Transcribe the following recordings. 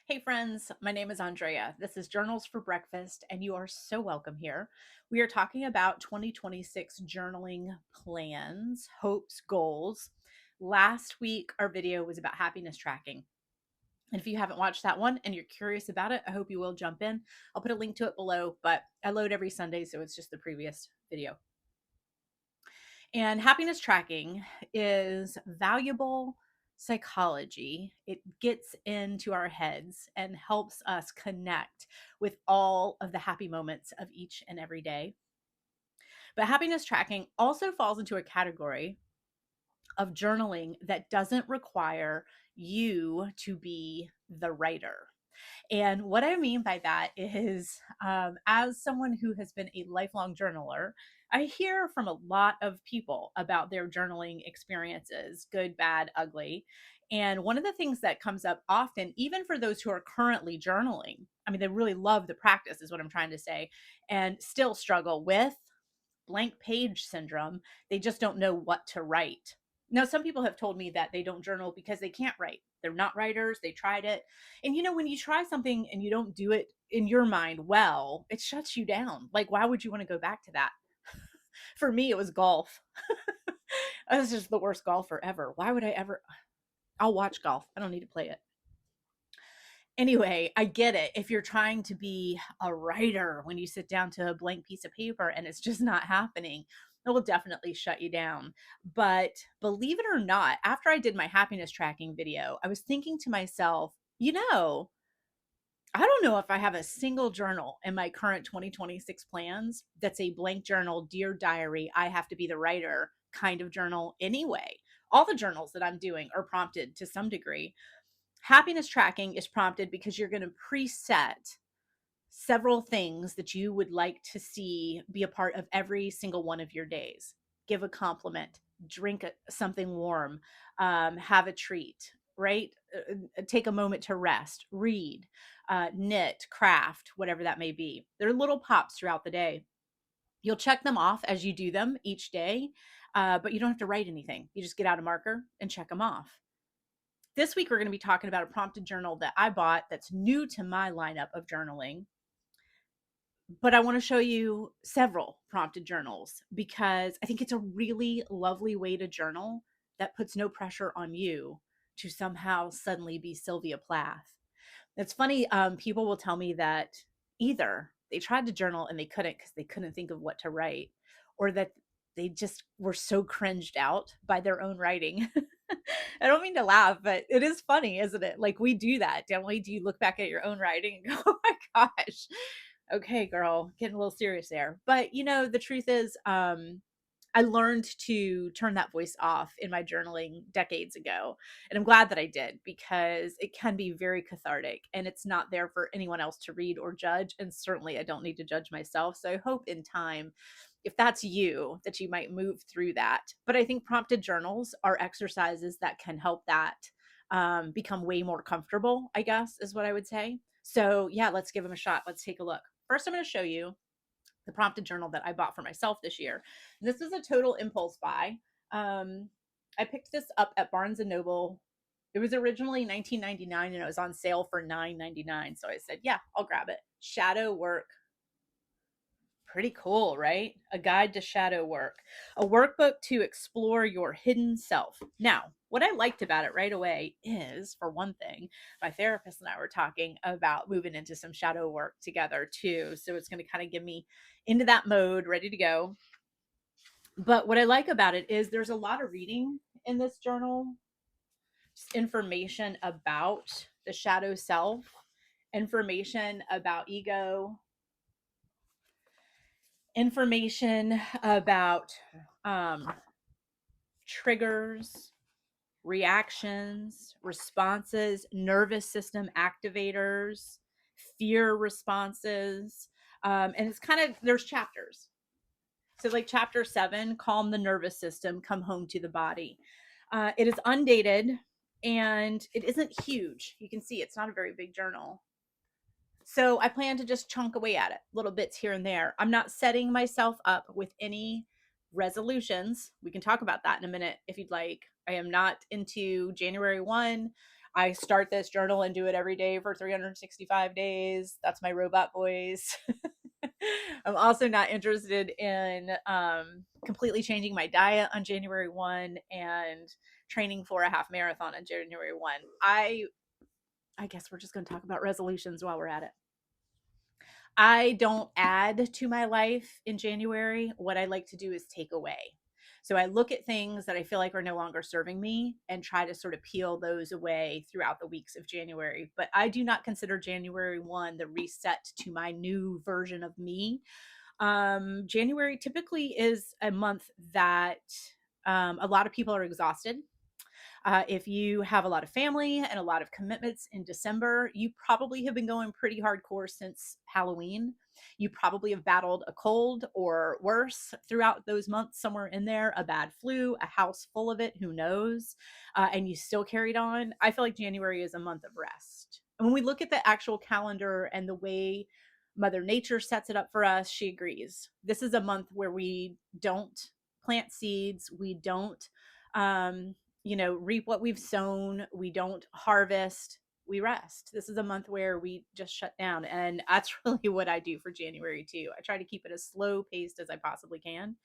Hey friends, my name is Andrea. This is Journals for Breakfast, and you are so welcome here. We are talking about 2026 journaling plans, hopes, goals. Last week, our video was about happiness tracking. And if you haven't watched that one and you're curious about it, I hope you will jump in. I'll put a link to it below, but I load every Sunday, so it's just the previous video. And happiness tracking is valuable psychology. It gets into our heads and helps us connect with all of the happy moments of each and every day. But happiness tracking also falls into a category of journaling that doesn't require you to be the writer. And what I mean by that is, as someone who has been a lifelong journaler, I hear from a lot of people about their journaling experiences, good, bad, ugly. And one of the things that comes up often, even for those who are currently journaling, I mean, they really love the practice, is what I'm trying to say, and still struggle with blank page syndrome. They just don't know what to write. Now, some people have told me that they don't journal because they can't write. They're not writers. They tried it. And when you try something and you don't do it in your mind well, it shuts you down. Like, why would you want to go back to that? For me, it was golf. I was just the worst golfer ever. Why would I ever? I'll watch golf. I don't need to play it. Anyway, I get it. If you're trying to be a writer when you sit down to a blank piece of paper and it's just not happening, it will definitely shut you down. But believe it or not, after I did my happiness tracking video, I was thinking to myself, I don't know if I have a single journal in my current 2026 plans that's a blank journal, dear diary, I have to be the writer kind of journal anyway. All the journals that I'm doing are prompted to some degree. Happiness tracking is prompted because you're going to preset several things that you would like to see be a part of every single one of your days. Give a compliment, drink something warm, have a treat, right? Take a moment to rest, read, knit, craft, whatever that may be. They're little pops throughout the day. You'll check them off as you do them each day, but you don't have to write anything. You just get out a marker and check them off. This week, we're going to be talking about a prompted journal that I bought that's new to my lineup of journaling. But I want to show you several prompted journals because I think it's a really lovely way to journal that puts no pressure on you to somehow suddenly be Sylvia Plath. It's funny, people will tell me that either they tried to journal and they couldn't because they couldn't think of what to write, or that they just were so cringed out by their own writing. I don't mean to laugh, but it is funny, isn't it? Like, we do that, don't we? Do you look back at your own writing and go, oh my gosh, okay, girl, getting a little serious there. But the truth is, I learned to turn that voice off in my journaling decades ago. And I'm glad that I did because it can be very cathartic and it's not there for anyone else to read or judge. And certainly I don't need to judge myself. So I hope in time, if that's you, that you might move through that. But I think prompted journals are exercises that can help that become way more comfortable, I guess, is what I would say. So yeah, let's give them a shot. Let's take a look. First, I'm going to show you the prompted journal that I bought for myself this year. This is a total impulse buy. I picked this up at Barnes and Noble. It was originally $19.99 and it was on sale for $9.99. So I said, yeah, I'll grab it. Shadow work. Pretty cool, right? A guide to shadow work, a workbook to explore your hidden self. Now, what I liked about it right away is, for one thing, my therapist and I were talking about moving into some shadow work together too. So it's going to kind of get me into that mode, ready to go. But what I like about it is there's a lot of reading in this journal, just information about the shadow self, information about ego, information about um, triggers, reactions, responses, nervous system activators, fear responses. And it's kind of, there's chapters. So, like chapter 7, calm the nervous system, come home to the body. It is undated and it isn't huge. You can see it's not a very big journal. So I plan to just chunk away at it, little bits here and there. I'm not setting myself up with any resolutions. We can talk about that in a minute if you'd like. I am not into January 1. I start this journal and do it every day for 365 days. That's my robot voice. I'm also not interested in completely changing my diet on January 1 and training for a half marathon on January 1. I guess we're just going to talk about resolutions while we're at it. I don't add to my life in January. What I like to do is take away. So I look at things that I feel like are no longer serving me and try to sort of peel those away throughout the weeks of January. But I do not consider January 1 the reset to my new version of me. January typically is a month that a lot of people are exhausted. If you have a lot of family and a lot of commitments in December, you probably have been going pretty hardcore since Halloween. You probably have battled a cold or worse throughout those months, somewhere in there, a bad flu, a house full of it, who knows? And you still carried on. I feel like January is a month of rest. And when we look at the actual calendar and the way Mother Nature sets it up for us, she agrees. This is a month where we don't plant seeds, we don't reap what we've sown. We don't harvest, we rest. This is a month where we just shut down. And that's really what I do for January too. I try to keep it as slow paced as I possibly can.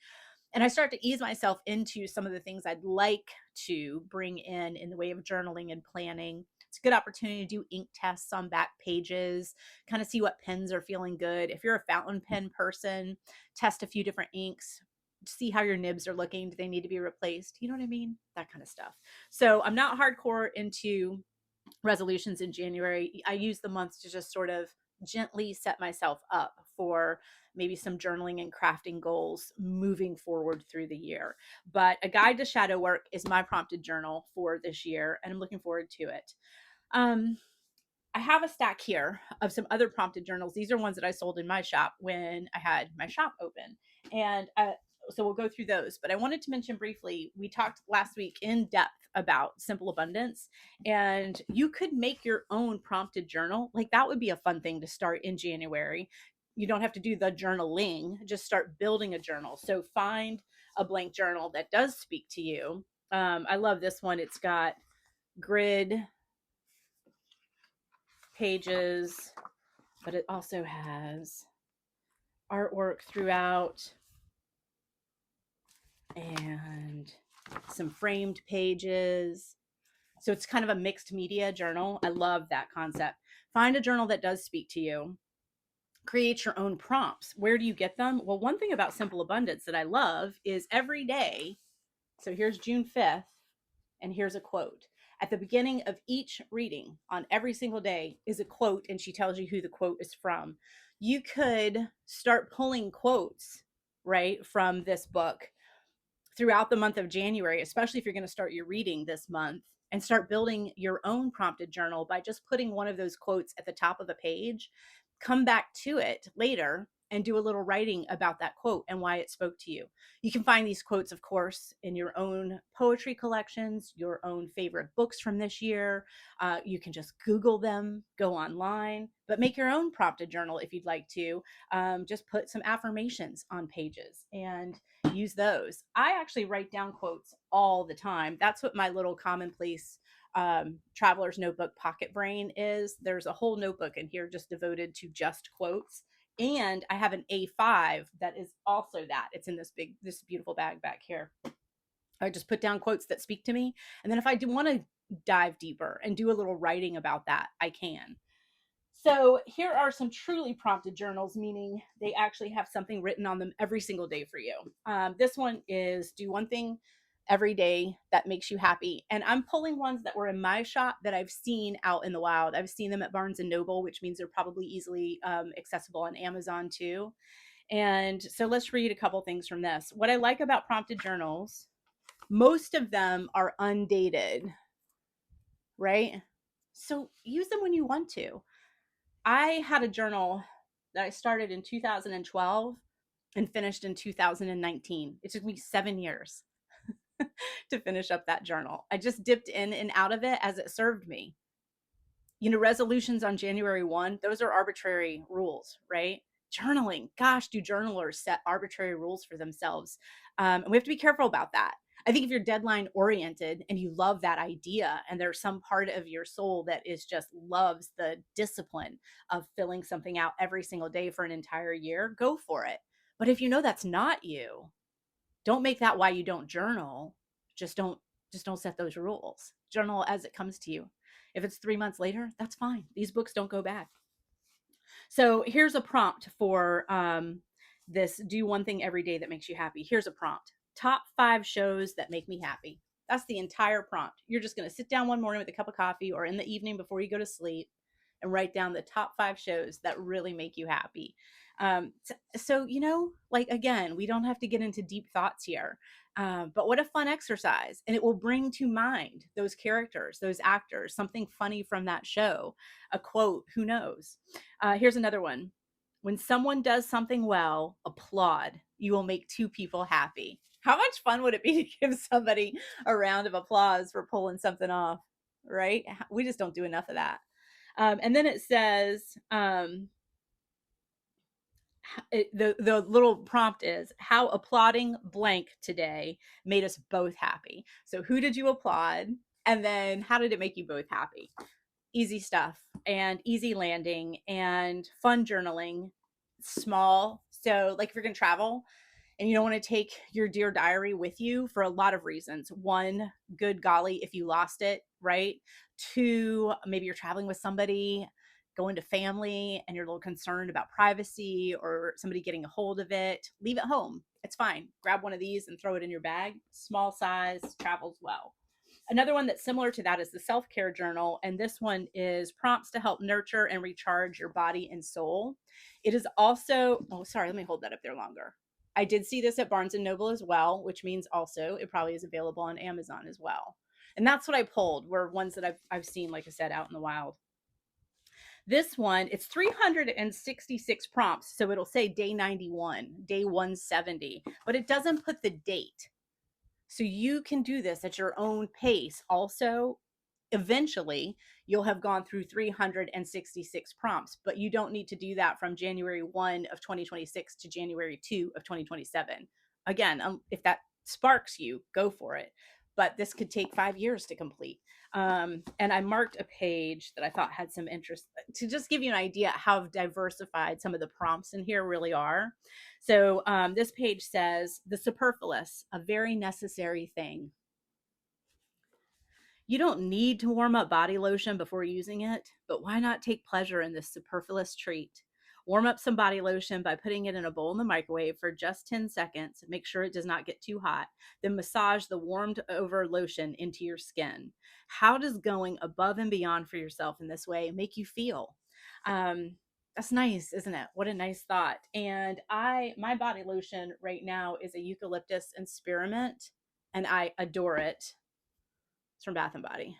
And I start to ease myself into some of the things I'd like to bring in the way of journaling and planning. It's a good opportunity to do ink tests on back pages, kind of see what pens are feeling good. If you're a fountain pen person, test a few different inks, see how your nibs are looking. Do they need to be replaced? You know what I mean? That kind of stuff. So I'm not hardcore into resolutions in January. I use the month to just sort of gently set myself up for maybe some journaling and crafting goals moving forward through the year. But a guide to shadow work is my prompted journal for this year, and I'm looking forward to it. I have a stack here of some other prompted journals. These are ones that I sold in my shop when I had my shop open. And so we'll go through those. But I wanted to mention briefly, we talked last week in depth about simple abundance, and you could make your own prompted journal. Like that would be a fun thing to start in January. You don't have to do the journaling, just start building a journal. So find a blank journal that does speak to you. I love this one. It's got grid pages, but it also has artwork throughout and some framed pages. So it's kind of a mixed media journal. I love that concept. Find a journal that does speak to you. Create your own prompts. Where do you get them? Well, one thing about Simple Abundance that I love is every day. So here's June 5th, and here's a quote. At the beginning of each reading on every single day is a quote, and she tells you who the quote is from. You could start pulling quotes, right, from this book throughout the month of January, especially if you're going to start your reading this month, and start building your own prompted journal by just putting one of those quotes at the top of a page. Come back to it later and do a little writing about that quote and why it spoke to you. You can find these quotes, of course, in your own poetry collections, your own favorite books from this year. You can just Google them, go online, but make your own prompted journal if you'd like to. Just put some affirmations on pages and use those. I actually write down quotes all the time. That's what my little commonplace traveler's notebook pocket brain is. There's a whole notebook in here just devoted to just quotes. And I have an A5 that is also that. It's in this beautiful bag back here. I just put down quotes that speak to me. And then if I do want to dive deeper and do a little writing about that, I can. So here are some truly prompted journals, meaning they actually have something written on them every single day for you. This one is do one thing every day that makes you happy. And I'm pulling ones that were in my shop that I've seen out in the wild. I've seen them at Barnes and Noble, which means they're probably easily accessible on Amazon too. And so let's read a couple things from this. What I like about prompted journals, most of them are undated, right? So use them when you want to. I had a journal that I started in 2012 and finished in 2019. It took me 7 years to finish up that journal. I just dipped in and out of it as it served me. Resolutions on January 1, those are arbitrary rules, right? Journaling, gosh, do journalers set arbitrary rules for themselves? And we have to be careful about that. I think if you're deadline oriented and you love that idea, and there's some part of your soul that is just loves the discipline of filling something out every single day for an entire year, go for it. But if you know that's not you, don't make that why you don't journal. Just don't set those rules. Journal as it comes to you. If it's 3 months later, that's fine. These books don't go bad. So here's a prompt for this: do one thing every day that makes you happy. Here's a prompt: top 5 shows that make me happy. That's the entire prompt. You're just going to sit down one morning with a cup of coffee or in the evening before you go to sleep and write down the top 5 shows that really make you happy. So, like, again, we don't have to get into deep thoughts here. But what a fun exercise. And it will bring to mind those characters, those actors, something funny from that show, a quote, who knows? Here's another one: when someone does something well, applaud. You will make 2 people happy. How much fun would it be to give somebody a round of applause for pulling something off, right? We just don't do enough of that. And then it says, the little prompt is, how applauding blank today made us both happy. So who did you applaud? And then how did it make you both happy? Easy stuff and easy landing and fun journaling, small. So like if you're going to travel and you don't want to take your Dear Diary with you for a lot of reasons. One, good golly, if you lost it, right? Two, maybe you're traveling with somebody, going to family, and you're a little concerned about privacy or somebody getting a hold of it. Leave it home. It's fine. Grab one of these and throw it in your bag. Small size, travels well. Another one that's similar to that is the self-care journal. And this one is prompts to help nurture and recharge your body and soul. It is also, oh, sorry, let me hold that up there longer. I did see this at Barnes and Noble as well, which means also it probably is available on Amazon as well. And that's what I pulled, were ones that I've seen, like I said, out in the wild. This one, it's 366 prompts. So it'll say day 91, day 170, but it doesn't put the date. So you can do this at your own pace. Also, eventually, you'll have gone through 366 prompts, but you don't need to do that from January 1 of 2026 to January 2 of 2027. Again, if that sparks you, go for it. But this could take 5 years to complete. And I marked a page that I thought had some interest to just give you an idea how diversified some of the prompts in here really are. So this page says, the superfluous, a very necessary thing. You don't need to warm up body lotion before using it, but why not take pleasure in this superfluous treat? Warm up some body lotion by putting it in a bowl in the microwave for just 10 seconds. Make sure it does not get too hot. Then massage the warmed over lotion into your skin. How does going above and beyond for yourself in this way make you feel? That's nice, isn't it? What a nice thought. And my body lotion right now is a eucalyptus and spearmint, and I adore it. It's from Bath and Body.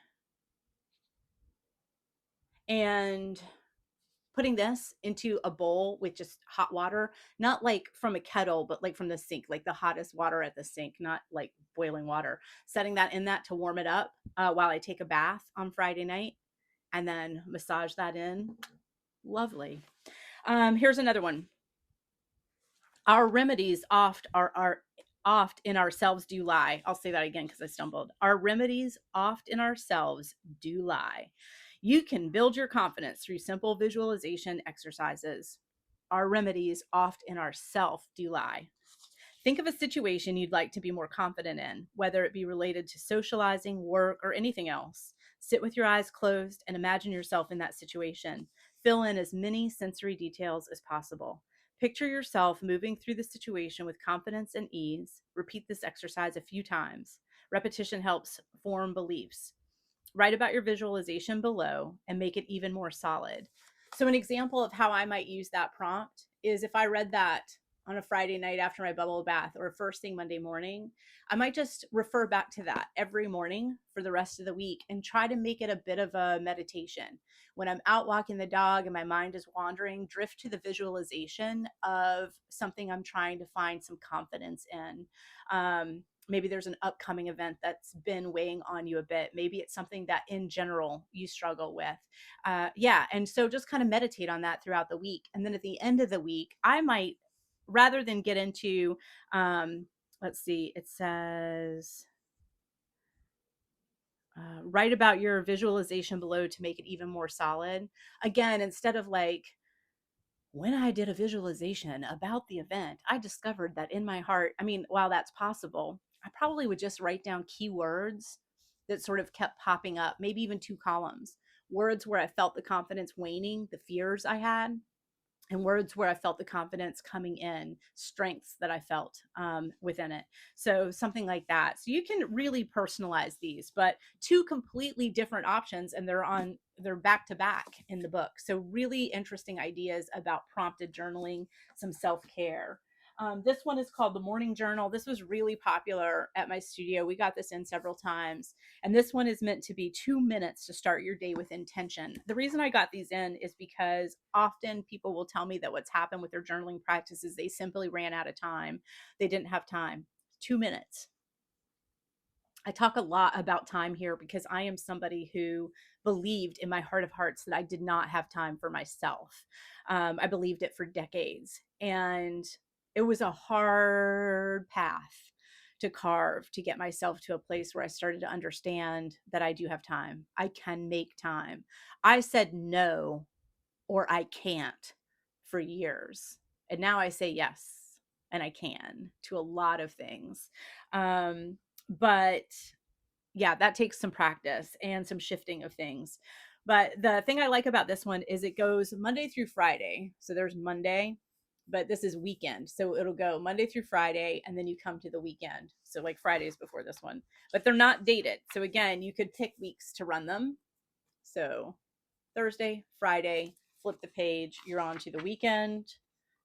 And putting this into a bowl with just hot water, not like from a kettle, but like from the sink, like the hottest water at the sink, not like boiling water. Setting that in that to warm it up while I take a bath on Friday night, and then massage that in. Lovely. Here's another one. Our remedies oft in ourselves do lie. I'll say that again because I stumbled. Our remedies oft in ourselves do lie. You can build your confidence through simple visualization exercises. Our remedies oft in ourself do lie. Think of a situation you'd like to be more confident in, whether it be related to socializing, work, or anything else. Sit with your eyes closed and imagine yourself in that situation. Fill in as many sensory details as possible. Picture yourself moving through the situation with confidence and ease. Repeat this exercise a few times. Repetition helps form beliefs. Write about your visualization below and make it even more solid. So an example of how I might use that prompt is if I read that on a Friday night after my bubble bath or first thing Monday morning, I might just refer back to that every morning for the rest of the week and try to make it a bit of a meditation. When I'm out walking the dog and my mind is wandering, drift to the visualization of something I'm trying to find some confidence in. Maybe there's an upcoming event that's been weighing on you a bit. Maybe it's something that in general you struggle with. And so just kind of meditate on that throughout the week. And then at the end of the week, I might, rather than get into let's see, it says, write about your visualization below to make it even more solid. Again, instead of like, when I did a visualization about the event, I discovered that in my heart, I mean, while that's possible, I probably would just write down keywords that sort of kept popping up, maybe even 2 columns. Words where I felt the confidence waning, the fears I had, and words where I felt the confidence coming in, strengths that I felt within it. So something like that. So you can really personalize these, but 2 completely different options, and they're back to back in the book. So really interesting ideas about prompted journaling, some self care. This one is called the Morning Journal. This was really popular at my studio. We got this in several times. And this one is meant to be 2 minutes to start your day with intention. The reason I got these in is because often people will tell me that what's happened with their journaling practices, they simply ran out of time. They didn't have time. 2 minutes. I talk a lot about time here because I am somebody who believed in my heart of hearts that I did not have time for myself. I believed it for decades. And it was a hard path to carve to get myself to a place where I started to understand that I do have time. I can make time. I said no or I can't for years. And now I say yes and I can to a lot of things. But yeah, that takes some practice and some shifting of things. But the thing I like about this one is it goes Monday through Friday. So there's Monday, but this is weekend. So it'll go Monday through Friday, and then you come to the weekend. So like Fridays before this one, but they're not dated. So again, you could pick weeks to run them. So Thursday, Friday, flip the page, you're on to the weekend,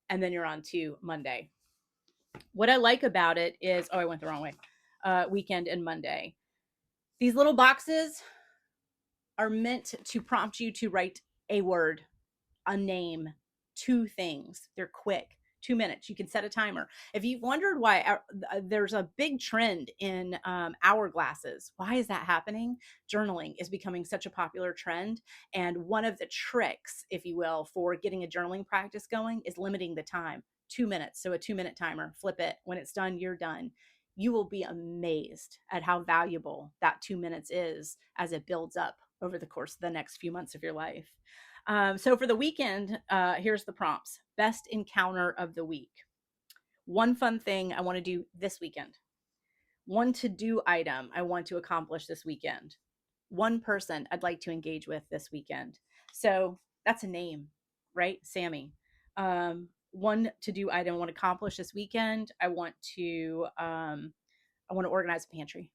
and then you're on to Monday. What I like about it is, oh, I went the wrong way. Weekend and Monday. These little boxes are meant to prompt you to write a word, a name, 2 things. They're quick. 2 minutes. You can set a timer. If you've wondered why there's a big trend in hourglasses, why is that happening? Journaling is becoming such a popular trend. And one of the tricks, if you will, for getting a journaling practice going is limiting the time. 2 minutes. So a 2 minute timer, flip it. When it's done, you're done. You will be amazed at how valuable that 2 minutes is as it builds up over the course of the next few months of your life. So for the weekend, here's the prompts. Best encounter of the week. One fun thing I want to do this weekend. One to-do item I want to accomplish this weekend. One person I'd like to engage with this weekend. So that's a name, right? Sammy. One to-do item I want to accomplish this weekend. I want to organize a pantry.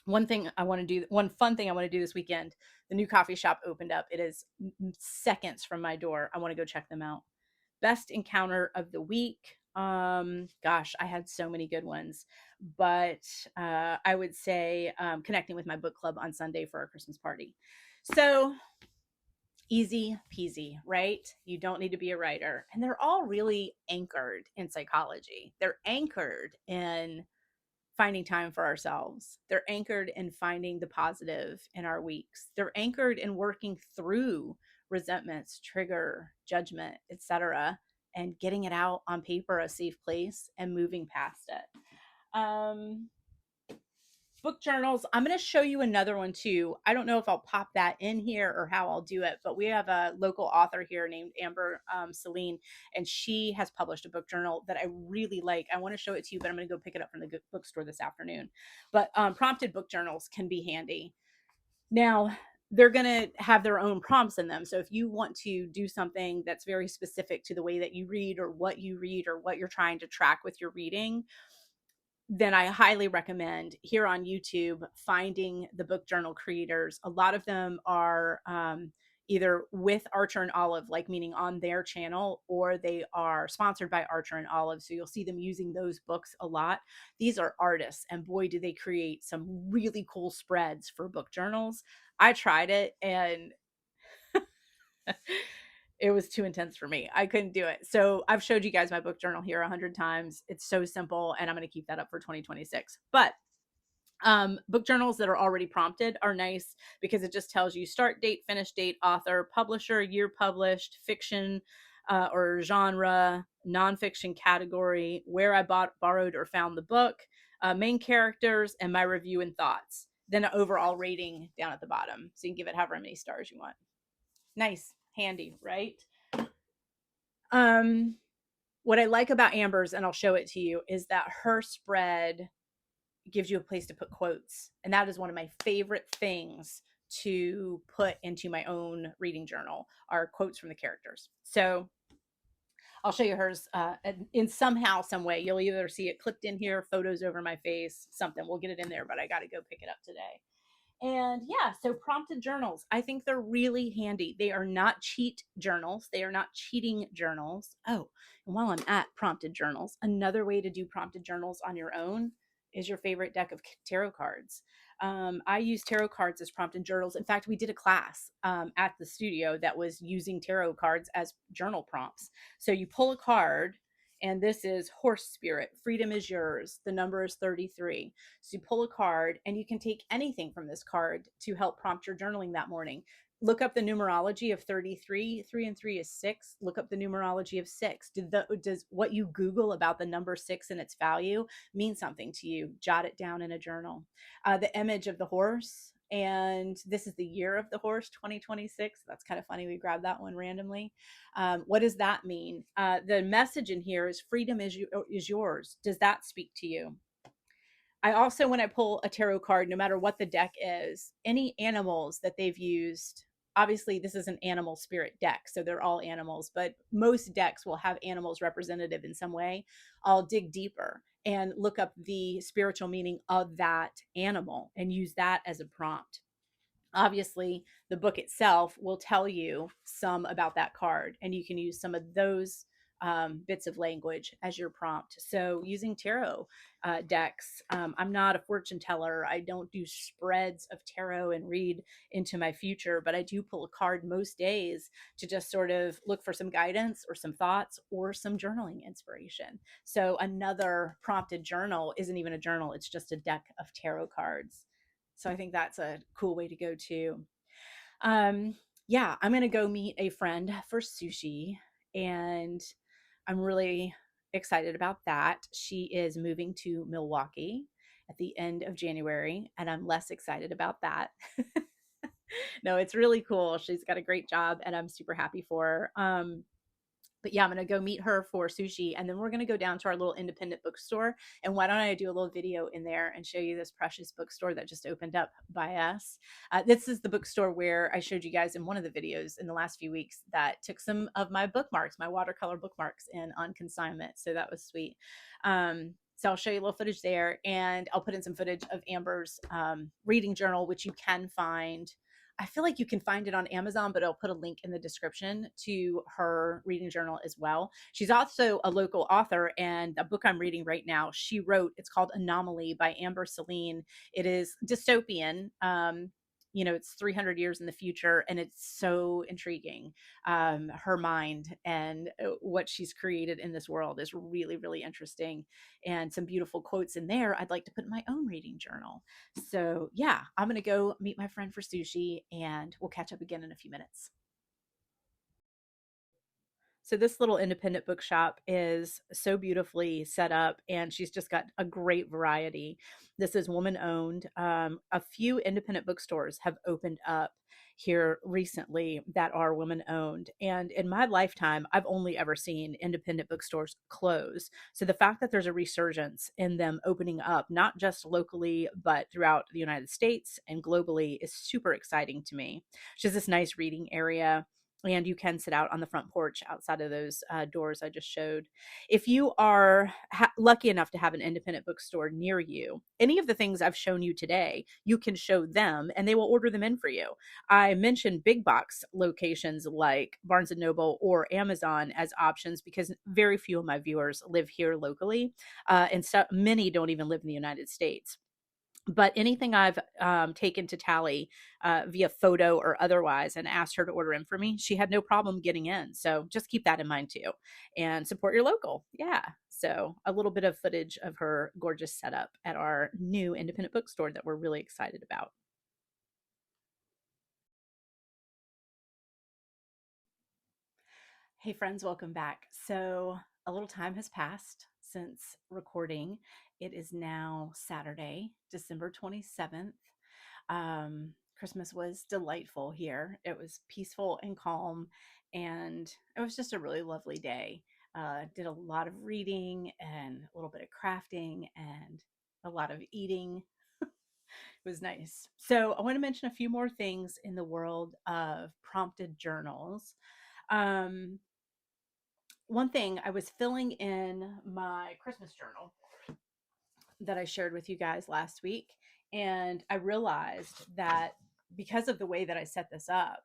One fun thing I want to do this weekend. The new coffee shop opened up. It is seconds from my door. I want to go check them out. Best encounter of the week. Gosh, I had so many good ones, but I would say connecting with my book club on Sunday for our Christmas party. So easy peasy, right? You don't need to be a writer. And they're all really anchored in psychology. They're anchored in finding time for ourselves. They're anchored in finding the positive in our weeks. They're anchored in working through resentments, trigger, judgment, etc., and getting it out on paper, a safe place, and moving past it. Book journals. I'm going to show you another one too. I don't know if I'll pop that in here or how I'll do it, but we have a local author here named Amber Celine, and she has published a book journal that I really like. I want to show it to you, but I'm going to go pick it up from the bookstore this afternoon. But prompted book journals can be handy. Now, they're going to have their own prompts in them. So if you want to do something that's very specific to the way that you read or what you're trying to track with your reading, then I highly recommend here on YouTube finding the book journal creators. A lot of them are either with Archer and Olive, like meaning on their channel, or they are sponsored by Archer and Olive. So you'll see them using those books a lot. These are artists, and boy, do they create some really cool spreads for book journals. I tried it and it was too intense for me. I couldn't do it. So I've showed you guys my book journal here 100 times. It's so simple, and I'm going to keep that up for 2026. But book journals that are already prompted are nice because it just tells you start date, finish date, author, publisher, year published, fiction or genre, nonfiction category, where I borrowed or found the book, main characters, and my review and thoughts. Then an overall rating down at the bottom. So you can give it however many stars you want. Nice, handy, right? Um, what I like about Amber's, and I'll show it to you, is that her spread gives you a place to put quotes. And that is one of my favorite things to put into my own reading journal are quotes from the characters. So I'll show you hers in somehow, some way. You'll either see it clipped in here, photos over my face, something. We'll get it in there, but I got to go pick it up today. And yeah, so prompted journals, I think they're really handy. They are not cheat journals. They are not cheating journals. Oh, and while I'm at prompted journals, another way to do prompted journals on your own is your favorite deck of tarot cards. I use tarot cards as prompted journals. In fact, we did a class at the studio that was using tarot cards as journal prompts. So you pull a card, and this is Horse Spirit. Freedom is yours. The number is 33. So you pull a card and you can take anything from this card to help prompt your journaling that morning. Look up the numerology of 33. 3 and 3 is 6. Look up the numerology of 6. Does what you Google about the number 6 and its value mean something to you? Jot it down in a journal. The image of the horse, and this is the year of the horse, 2026. That's kind of funny. We grabbed that one randomly. What does that mean? The message in here is freedom is yours. Does that speak to you? I also, when I pull a tarot card, no matter what the deck is, any animals that they've used, obviously this is an animal spirit deck, so they're all animals, but most decks will have animals representative in some way. I'll dig deeper and look up the spiritual meaning of that animal and use that as a prompt. Obviously, the book itself will tell you some about that card, and you can use some of those bits of language as your prompt. So, using tarot decks, I'm not a fortune teller. I don't do spreads of tarot and read into my future, but I do pull a card most days to just sort of look for some guidance or some thoughts or some journaling inspiration. So, another prompted journal isn't even a journal, it's just a deck of tarot cards. So I think that's a cool way to go too. Um, yeah, I'm gonna go meet a friend for sushi, and I'm really excited about that. She is moving to Milwaukee at the end of January, and I'm less excited about that. No, it's really cool. She's got a great job, and I'm super happy for her. But yeah, I'm gonna go meet her for sushi, and then we're gonna go down to our little independent bookstore. And why don't I do a little video in there and show you this precious bookstore that just opened up by us? This is the bookstore where I showed you guys in one of the videos in the last few weeks that took some of my bookmarks, my watercolor bookmarks, in on consignment. So that was sweet. So I'll show you a little footage there, and I'll put in some footage of Amber's reading journal, which you can find. I feel like you can find it on Amazon, but I'll put a link in the description to her reading journal as well. She's also a local author, and the book I'm reading right now, she wrote, it's called Anomaly by Amber Celine. It is dystopian. It's 300 years in the future, and it's so intriguing. Her mind and what she's created in this world is really, really interesting. And some beautiful quotes in there I'd like to put in my own reading journal. So, yeah, I'm going to go meet my friend for sushi, and we'll catch up again in a few minutes. So this little independent bookshop is so beautifully set up, and she's just got a great variety. This is woman owned. A few independent bookstores have opened up here recently that are women owned. And in my lifetime, I've only ever seen independent bookstores close. So the fact that there's a resurgence in them opening up, not just locally, but throughout the United States and globally, is super exciting to me. She has this nice reading area, and you can sit out on the front porch outside of those doors I just showed. If you are lucky enough to have an independent bookstore near you, any of the things I've shown you today, you can show them and they will order them in for you. I mentioned big box locations like Barnes and Noble or Amazon as options because very few of my viewers live here locally, and so many don't even live in the United States. But anything I've taken to Tally via photo or otherwise and asked her to order in for me, she had no problem getting in. So just keep that in mind too, and support your local. Yeah. So a little bit of footage of her gorgeous setup at our new independent bookstore that we're really excited about. Hey friends, welcome back. So a little time has passed since recording. It is now Saturday, December 27th. Christmas was delightful here. It was peaceful and calm, and it was just a really lovely day. Did a lot of reading and a little bit of crafting and a lot of eating. It was nice. So, I want to mention a few more things in the world of prompted journals. Um, One thing, I was filling in my Christmas journal that I shared with you guys last week, and I realized that because of the way that I set this up,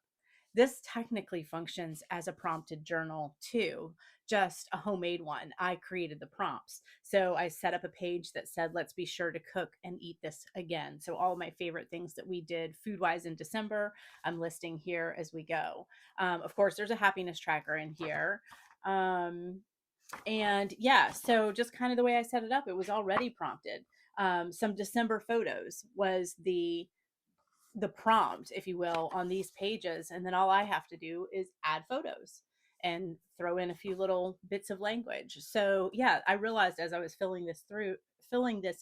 this technically functions as a prompted journal too, just a homemade one. I created the prompts. So I set up a page that said, let's be sure to cook and eat this again. So all of my favorite things that we did food wise in December, I'm listing here as we go. Of course, there's a happiness tracker in here. And yeah, so just kind of the way I set it up, it was already prompted. Some December photos was the prompt, if you will, on these pages, and then all I have to do is add photos and throw in a few little bits of language. So yeah, I realized as I was filling this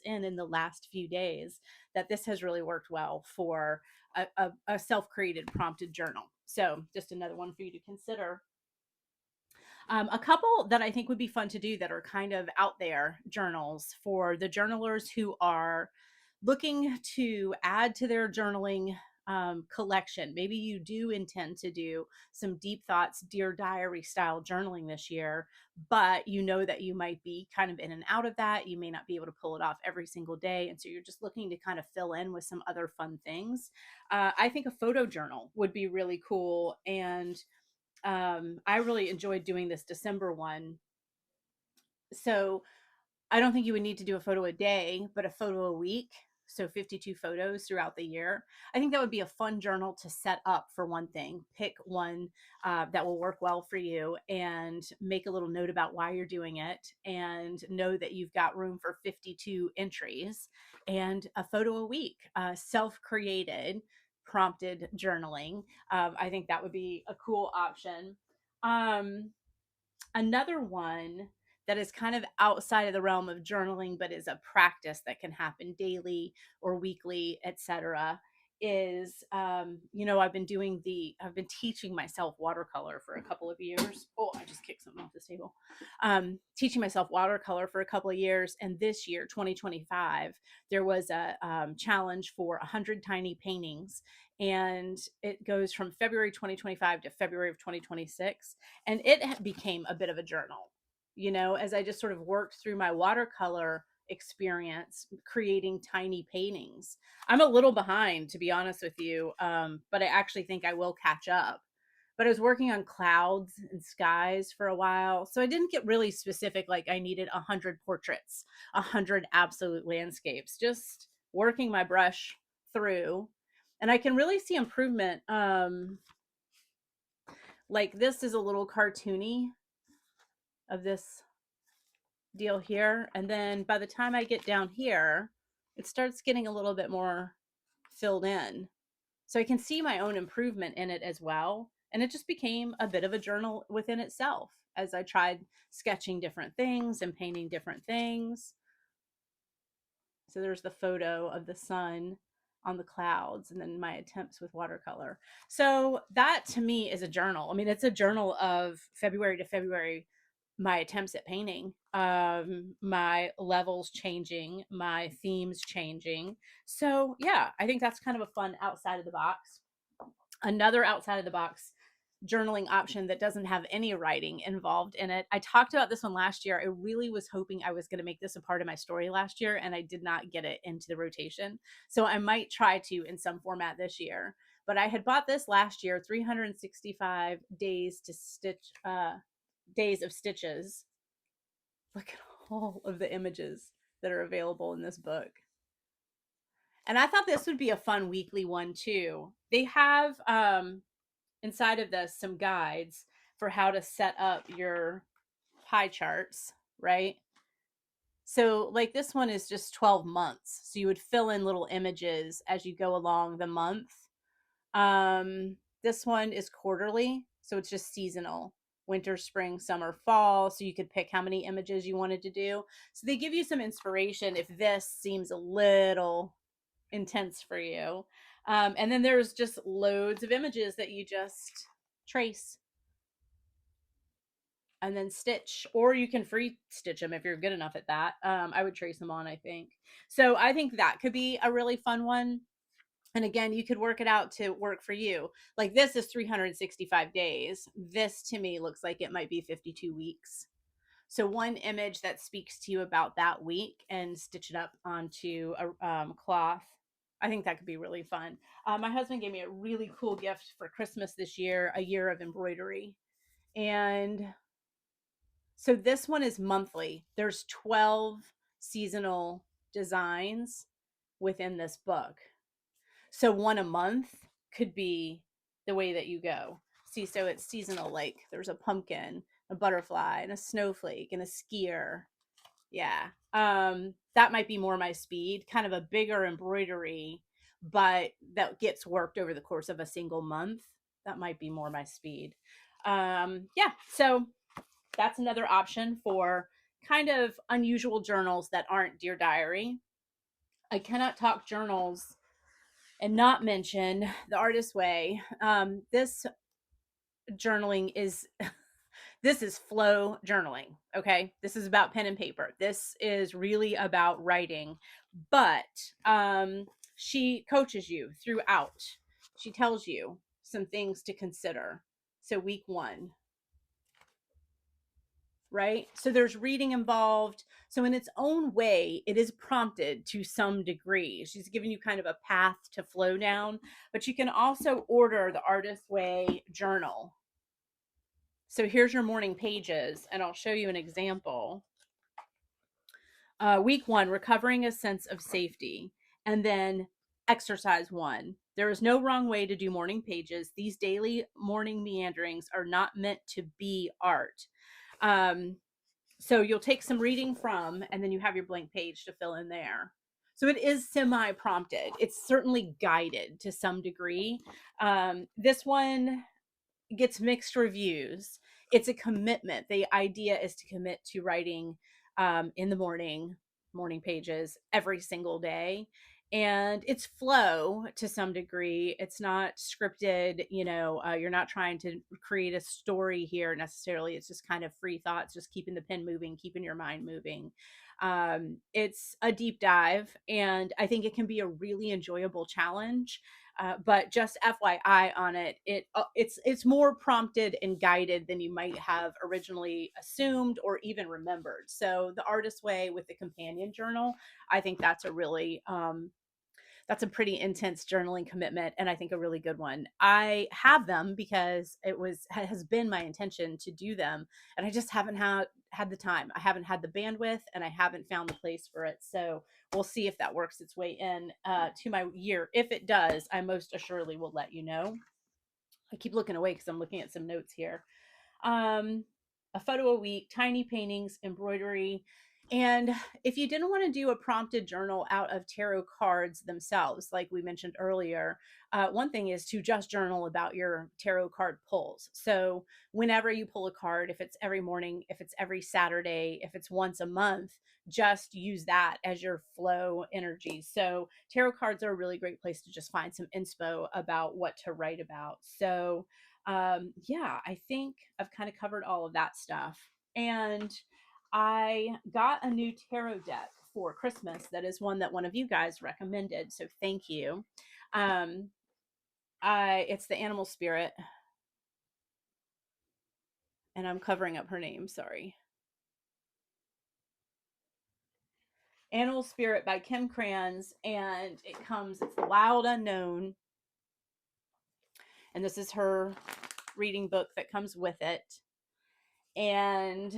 in the last few days that this has really worked well for a self-created prompted journal. So just another one for you to consider. A couple that I think would be fun to do that are kind of out there journals for the journalers who are looking to add to their journaling collection. Maybe you do intend to do some deep thoughts, Dear Diary style journaling this year, but you know that you might be kind of in and out of that. You may not be able to pull it off every single day. And so you're just looking to kind of fill in with some other fun things. I think a photo journal would be really cool. And I really enjoyed doing this December one. So I don't think you would need to do a photo a day, but a photo a week. So 52 photos throughout the year. I think that would be a fun journal to set up for one thing. Pick one that will work well for you and make a little note about why you're doing it and know that you've got room for 52 entries and a photo a week, self created, prompted journaling. I think that would be a cool option. Um, Another one that is kind of outside of the realm of journaling but is a practice that can happen daily or weekly, etc., is I've been teaching myself watercolor for a couple of years. Oh, I just kicked something off this table. Teaching myself watercolor for a couple of years, and this year 2025 there was a challenge for 100 tiny paintings, and it goes from February 2025 to February of 2026, and it became a bit of a journal, as I just sort of worked through my watercolor experience creating tiny paintings. I'm a little behind, to be honest with you, but I actually think I will catch up. But I was working on clouds and skies for a while, so I didn't get really specific, like I needed 100 portraits, 100 absolute landscapes, just working my brush through. And I can really see improvement. Like this is a little cartoony of this deal here. And then by the time I get down here, it starts getting a little bit more filled in. So I can see my own improvement in it as well. And it just became a bit of a journal within itself as I tried sketching different things and painting different things. So there's the photo of the sun on the clouds and then my attempts with watercolor. So that to me is a journal. I mean, it's a journal of February to February, my attempts at painting, my levels changing, my themes changing. So yeah, I think that's kind of a fun outside of the box. Another outside of the box journaling option that doesn't have any writing involved in it. I talked about this one last year. I really was hoping I was going to make this a part of my story last year, and I did not get it into the rotation. So I might try to in some format this year. But I had bought this last year, 365 days to stitch, days of stitches. Look at all of the images that are available in this book. And I thought this would be a fun weekly one too. They have inside of this some guides for how to set up your pie charts, right? So like this one is just 12 months. So you would fill in little images as you go along the month. This one is quarterly, so it's just seasonal. winter, spring, summer, fall. So you could pick how many images you wanted to do. So they give you some inspiration if this seems a little intense for you. And then there's just loads of images that you just trace and then stitch, or you can free stitch them if you're good enough at that. I would trace them on, I think. So I think that could be a really fun one. And again, you could work it out to work for you. Like this is 365 days. This to me looks like it might be 52 weeks. So one image that speaks to you about that week and stitch it up onto a cloth. I think that could be really fun. My husband gave me a really cool gift for Christmas this year, a year of embroidery. And so this one is monthly. There's 12 seasonal designs within this book. So one a month could be the way that you go. See, so it's seasonal. Like there's a pumpkin, a butterfly, and a snowflake, and a skier. Yeah. That might be more my speed, kind of a bigger embroidery, but that gets worked over the course of a single month. That might be more my speed. Yeah. So that's another option for kind of unusual journals that aren't Dear Diary. I cannot talk journals and not mention the Artist Way. This journaling is this is flow journaling. Okay, this is about pen and paper. This is really about writing, but she coaches you throughout. She tells you some things to consider. So week one, right? So there's reading involved. So in its own way, it is prompted to some degree. She's giving you kind of a path to flow down, but you can also order the Artist Way journal. So here's your morning pages, and I'll show you an example. Week one, recovering a sense of safety. And then exercise one. There is no wrong way to do morning pages. These daily morning meanderings are not meant to be art. So you'll take some reading from, and then you have your blank page to fill in there. So it is semi prompted. It's certainly guided to some degree. This one gets mixed reviews. It's a commitment. The idea is to commit to writing in the morning pages every single day. And it's flow to some degree. It's not scripted, you're not trying to create a story here necessarily. It's just kind of free thoughts, just keeping the pen moving, keeping your mind moving. It's a deep dive, and I think it can be a really enjoyable challenge. But just FYI on it, it's more prompted and guided than you might have originally assumed or even remembered. So the Artist Way with the companion journal, I think that's a pretty intense journaling commitment, and I think a really good one. I have them because has been my intention to do them, and I just haven't had the time. I haven't had the bandwidth, and I haven't found the place for it. So we'll see if that works its way in to my year. If it does, I most assuredly will let you know. I keep looking away because I'm looking at some notes here. A photo a week, tiny paintings, embroidery. And if you didn't want to do a prompted journal out of tarot cards themselves, like we mentioned earlier, one thing is to just journal about your tarot card pulls. So whenever you pull a card, if it's every morning, if it's every Saturday, if it's once a month, just use that as your flow energy. So tarot cards are a really great place to just find some inspo about what to write about. So yeah, I think I've kind of covered all of that stuff. And I got a new tarot deck for Christmas. That is one that one of you guys recommended. So thank you. It's the Animal Spirit, and I'm covering up her name. Sorry. Animal Spirit by Kim Kranz, and it's The Wild Unknown. And this is her reading book that comes with it. And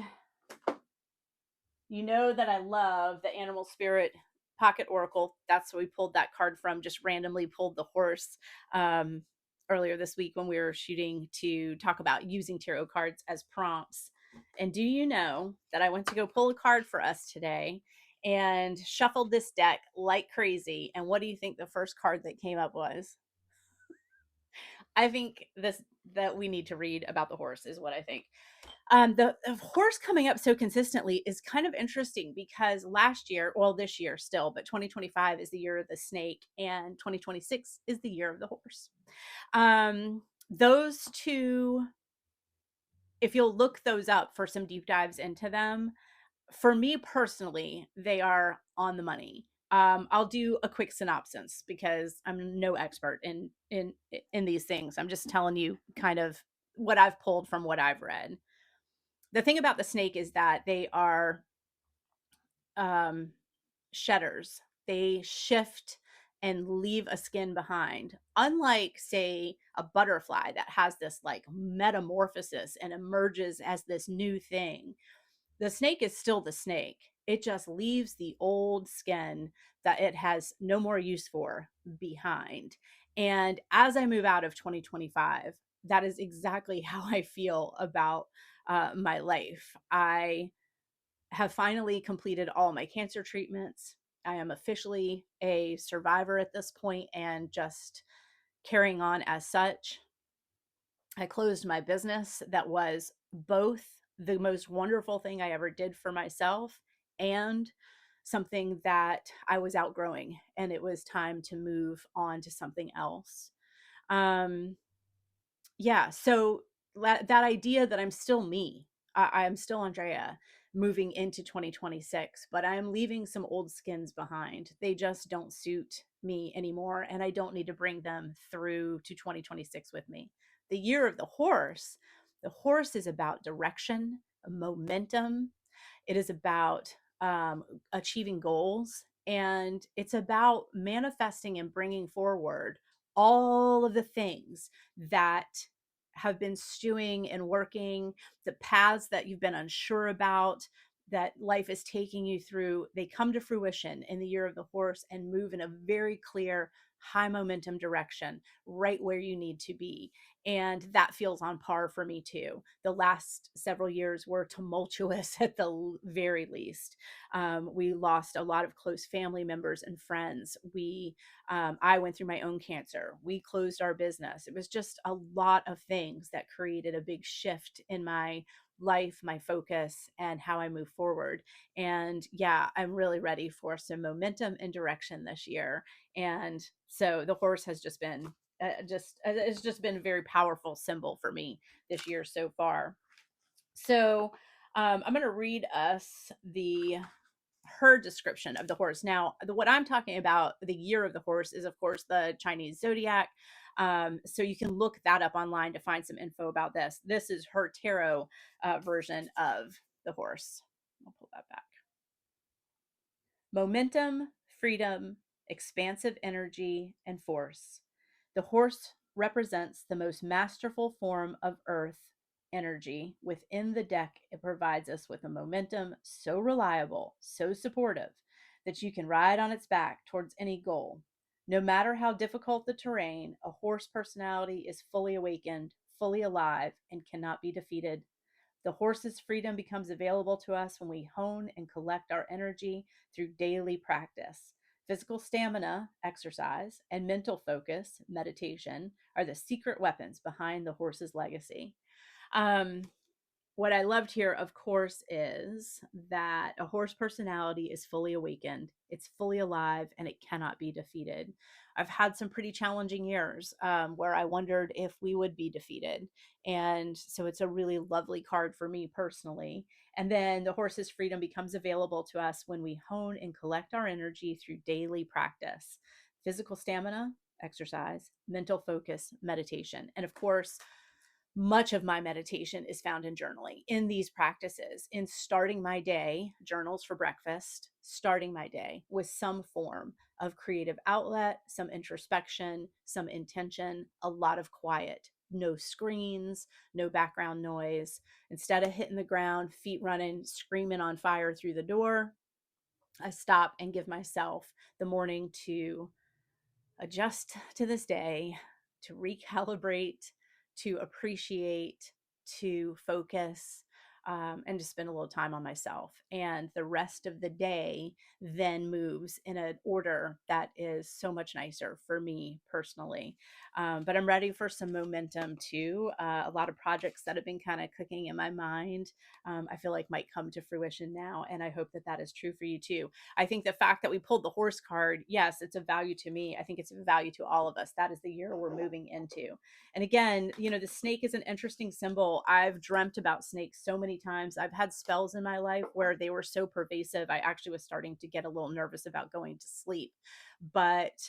you know that I love the Animal Spirit Pocket Oracle. That's what we pulled that card from, just randomly pulled the horse earlier this week when we were shooting to talk about using tarot cards as prompts. And do you know that I went to go pull a card for us today and shuffled this deck like crazy? And what do you think the first card that came up was? I think that we need to read about the horse, is what I think. The horse coming up so consistently is kind of interesting because last year, well, this year still, but 2025 is the year of the snake, and 2026 is the year of the horse. Those two, if you'll look those up for some deep dives into them, for me personally, they are on the money. I'll do a quick synopsis because I'm no expert in these things. I'm just telling you kind of what I've pulled from what I've read. The thing about the snake is that they are um, shedders. They shift and leave a skin behind. Unlike, say, a butterfly that has this like metamorphosis and emerges as this new thing, the snake is still the snake. It just leaves the old skin that it has no more use for behind. And as I move out of 2025, that is exactly how I feel about my life. I have finally completed all my cancer treatments. I am officially a survivor at this point and just carrying on as such. I closed my business that was both the most wonderful thing I ever did for myself and something that I was outgrowing, and it was time to move on to something else. Um, yeah, so that idea that I'm still me, I'm still Andrea moving into 2026, but I'm leaving some old skins behind. They just don't suit me anymore, and I don't need to bring them through to 2026 with me. The year of the horse is about direction, momentum. It is about achieving goals, and it's about manifesting and bringing forward all of the things that have been stewing and working, the paths that you've been unsure about, that life is taking you through. They come to fruition in the year of the horse and move in a very clear, high momentum direction, right where you need to be. And that feels on par for me too. The last several years were tumultuous at the very least. We lost a lot of close family members and friends. I went through my own cancer. We closed our business. It was just a lot of things that created a big shift in my life, my focus, and how I move forward. And yeah, I'm really ready for some momentum and direction this year. And so the horse has just been it's just been a very powerful symbol for me this year so far. So I'm going to read us the her description of the horse. Now, what I'm talking about, the year of the horse, is of course the Chinese zodiac. So you can look that up online to find some info about this. This is her tarot version of the horse. I'll pull that back. Momentum, freedom, expansive energy, and force. The horse represents the most masterful form of earth energy. Within the deck, it provides us with a momentum so reliable, so supportive, that you can ride on its back towards any goal. No matter how difficult the terrain, a horse personality is fully awakened, fully alive, and cannot be defeated. The horse's freedom becomes available to us when we hone and collect our energy through daily practice. Physical stamina, exercise, and mental focus, meditation, are the secret weapons behind the horse's legacy. Um, what I loved here, of course, is that a horse personality is fully awakened, it's fully alive, and it cannot be defeated. I've had some pretty challenging years where I wondered if we would be defeated. And so it's a really lovely card for me personally. And then the horse's freedom becomes available to us when we hone and collect our energy through daily practice, physical stamina, exercise, mental focus, meditation. And of course, much of my meditation is found in journaling, in these practices, in starting my day, journals for breakfast, starting my day with some form of creative outlet, some introspection, some intention, a lot of quiet, no screens, no background noise. Instead of hitting the ground, feet running, screaming on fire through the door, I stop and give myself the morning to adjust to this day, to recalibrate, to appreciate, to focus. and to spend a little time on myself. And the rest of the day then moves in an order that is so much nicer for me personally. But I'm ready for some momentum too. A lot of projects that have been kind of cooking in my mind, I feel like might come to fruition now. And I hope that that is true for you too. I think the fact that we pulled the horse card, yes, it's a value to me. I think it's a value to all of us. That is the year we're moving into. And again, the snake is an interesting symbol. I've dreamt about snakes so many times. I've had spells in my life where they were so pervasive, I actually was starting to get a little nervous about going to sleep. But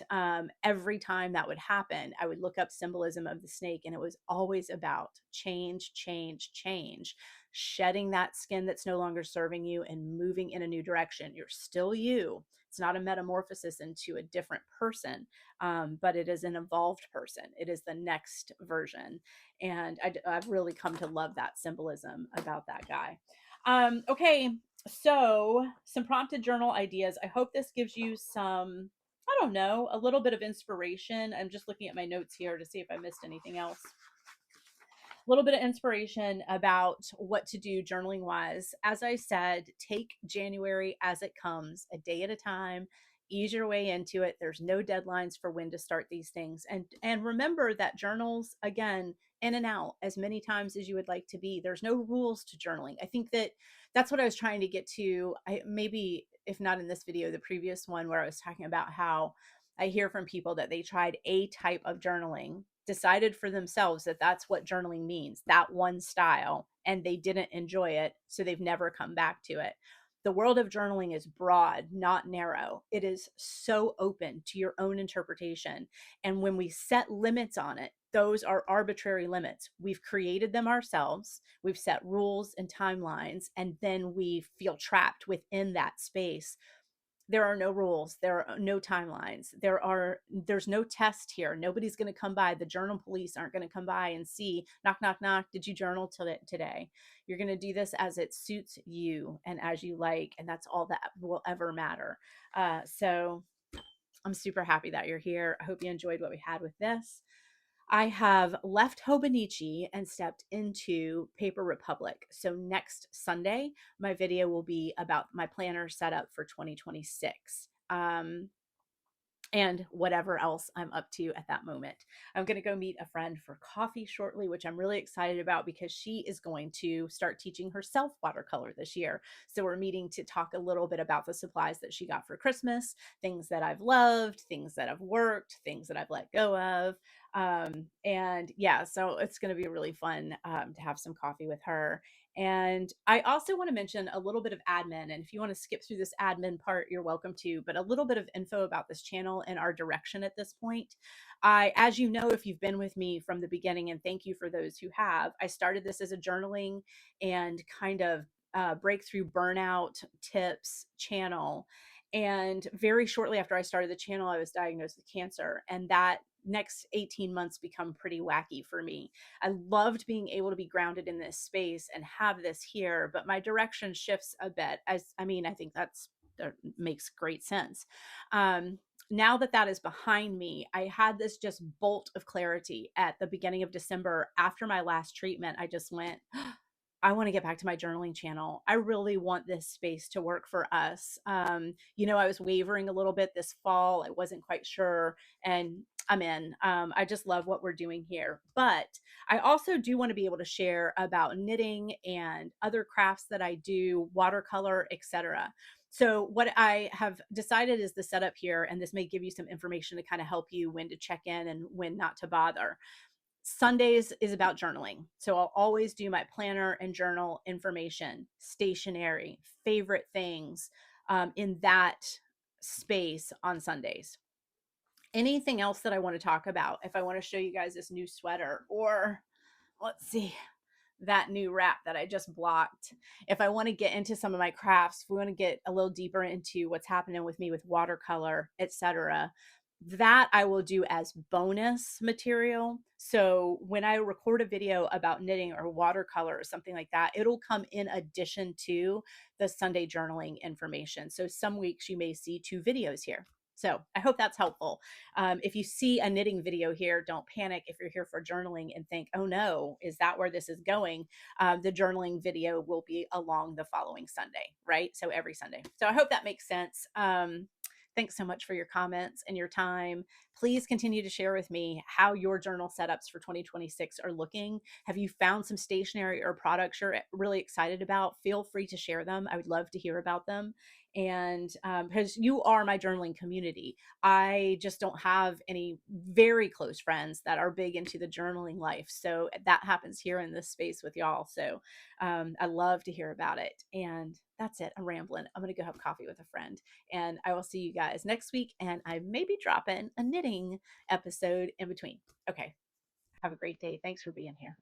every time that would happen, I would look up symbolism of the snake, and it was always about change, change, change, shedding that skin that's no longer serving you and moving in a new direction. You're still you. It's not a metamorphosis into a different person, but it is an evolved person. It is the next version. And I've really come to love that symbolism about that guy. Okay, so some prompted journal ideas. I hope this gives you some, I don't know, a little bit of inspiration. I'm just looking at my notes here to see if I missed anything else. A little bit of inspiration about what to do journaling wise. As I said, take January as it comes, a day at a time. Ease your way into it. There's no deadlines for when to start these things. And remember that journals, again, in and out as many times as you would like to be. There's no rules to journaling. I think that that's what I was trying to get to. Maybe if not in this video, the previous one, where I was talking about how I hear from people that they tried a type of journaling, decided for themselves that that's what journaling means, that one style, and they didn't enjoy it, so they've never come back to it. The world of journaling is broad, not narrow. It is so open to your own interpretation. And when we set limits on it, those are arbitrary limits. We've created them ourselves. We've set rules and timelines, and then we feel trapped within that space. There are no rules, there are no timelines, there's no test here. Nobody's going to come by. The journal police aren't going to come by and see, knock knock knock, did you journal today? You're going to do this as it suits you and as you like, and that's all that will ever matter. So I'm super happy that you're here. I hope you enjoyed what we had with this. I have left Hobonichi and stepped into Paper Republic. So next Sunday, my video will be about my planner setup for 2026. And whatever else I'm up to at that moment. I'm going to go meet a friend for coffee shortly, which I'm really excited about because she is going to start teaching herself watercolor this year. So we're meeting to talk a little bit about the supplies that she got for Christmas, things that I've loved, things that have worked, things that I've let go of. And yeah, so it's going to be really fun to have some coffee with her. And I also want to mention a little bit of admin. And if you want to skip through this admin part, you're welcome to, but a little bit of info about this channel and our direction at this point. As you know, if you've been with me from the beginning, and thank you for those who have, I started this as a journaling and kind of breakthrough burnout tips channel. And very shortly after I started the channel, I was diagnosed with cancer. And that next 18 months become pretty wacky for me. I loved being able to be grounded in this space and have this here, but my direction shifts a bit. I think that makes great sense. Now that that is behind me, I had this just bolt of clarity at the beginning of December after my last treatment. I just went, I want to get back to my journaling channel. I really want this space to work for us. I was wavering a little bit this fall. I wasn't quite sure, and I'm in. I just love what we're doing here. But I also do want to be able to share about knitting and other crafts that I do, watercolor, etc. So what I have decided is the setup here, and this may give you some information to kind of help you when to check in and when not to bother. Sundays is about journaling. So I'll always do my planner and journal information, stationery, favorite things in that space on Sundays. Anything else that I want to talk about, if I want to show you guys this new sweater, or let's see, that new wrap that I just blocked. If I want to get into some of my crafts, if we want to get a little deeper into what's happening with me with watercolor, etc., that I will do as bonus material. So when I record a video about knitting or watercolor or something like that, it'll come in addition to the Sunday journaling information. So some weeks you may see 2 videos here. So I hope that's helpful. If you see a knitting video here, don't panic if you're here for journaling and think, oh no, is that where this is going? The journaling video will be along the following Sunday, right? So every Sunday. So I hope that makes sense. Thanks so much for your comments and your time. Please continue to share with me how your journal setups for 2026 are looking. Have you found some stationery or products you're really excited about? Feel free to share them. I would love to hear about them. And because you are my journaling community, I just don't have any very close friends that are big into the journaling life. So that happens here in this space with y'all. So I love to hear about it. And that's it. I'm rambling. I'm going to go have coffee with a friend. And I will see you guys next week. And I may be dropping a knitting episode in between. Okay. Have a great day. Thanks for being here.